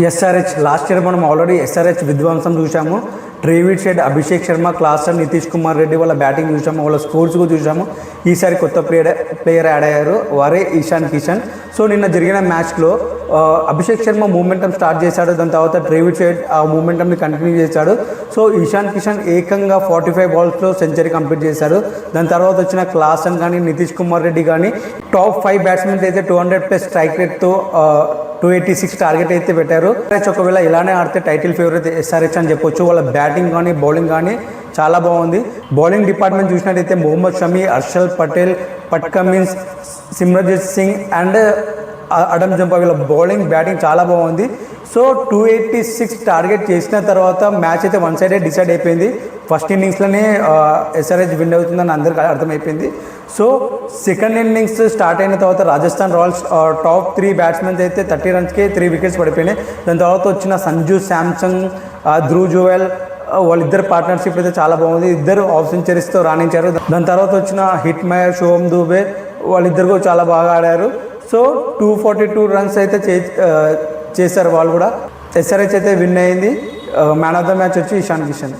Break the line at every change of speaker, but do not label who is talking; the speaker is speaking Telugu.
ఎస్ఆర్హెచ్ లాస్ట్ ఇయర్ మనం ఆల్రెడీ ఎస్ఆర్హెచ్ విధ్వంసం చూసాము. ట్రేవిడ్ షెడ్, అభిషేక్ శర్మ, క్లాసన్, నితీష్ కుమార్ రెడ్డి వాళ్ళ బ్యాటింగ్ చూసాము, వాళ్ళ స్కోర్స్ కూడా చూసాము. ఈసారి కొత్త ప్లేయర్ యాడ్ అయ్యారు, వారే ఇషాన్ కిషన్. సో నిన్న జరిగిన మ్యాచ్లో అభిషేక్ శర్మ మూమెంటం స్టార్ట్ చేశాడు, దాని తర్వాత ట్రేవిడ్ షెడ్ ఆ మూమెంటంని కంటిన్యూ చేశాడు. సో ఇషాన్ కిషన్ ఏకంగా 45 బాల్స్లో సెంచరీ కంప్లీట్ చేశాడు. దాని తర్వాత వచ్చిన క్లాసన్ కానీ, నితీష్ కుమార్ రెడ్డి కానీ టాప్ 5 బ్యాట్స్మెన్స్ అయితే 200+ స్ట్రైక్ రేట్తో 286 టార్గెట్ అయితే పెట్టారు. ఒకవేళ ఇలానే ఆడితే టైటిల్ ఫేవరెట్ ఎస్ఆర్హెచ్ అని చెప్పొచ్చు. వాళ్ళ బ్యాటింగ్ కానీ బౌలింగ్ కానీ చాలా బాగుంది. బౌలింగ్ డిపార్ట్మెంట్ చూసినట్టయితే Mohammed Shami, Harshal Patel, Pat Cummins, Simranjit Singh and Adam Zampa వీళ్ళ బౌలింగ్ బ్యాటింగ్ చాలా బాగుంది. సో 286 టార్గెట్ చేసిన తర్వాత మ్యాచ్ అయితే వన్ సైడే డిసైడ్ అయిపోయింది. ఫస్ట్ ఇన్నింగ్స్లోనే ఎస్ఆర్హెచ్ విన్ అవుతుందని అందరికీ అర్థమైపోయింది. సో సెకండ్ ఇన్నింగ్స్ స్టార్ట్ అయిన తర్వాత రాజస్థాన్ రాయల్స్ టాప్ 3 బ్యాట్స్మెన్స్ అయితే 30 రన్స్కే 3 వికెట్స్ పడిపోయినాయి. దాని తర్వాత వచ్చిన సంజు శాంసంగ్, ధ్రువ్ జువెల్ వాళ్ళిద్దరు పార్ట్నర్షిప్ అయితే చాలా బాగుంది. ఇద్దరు హాఫ్ సెంచరీస్తో రాణించారు. దాని తర్వాత వచ్చిన హిట్ మేయర్, శుభమ్ దూబే వాళ్ళిద్దరు కూడా చాలా బాగా ఆడారు. సో 242 రన్స్ అయితే చేశారు వాళ్ళు కూడా. ఎస్ఆర్హెచ్ అయితే విన్ అయింది. మ్యాన్ ఆఫ్ ద మ్యాచ్ వచ్చి ఇషాన్ కిషన్.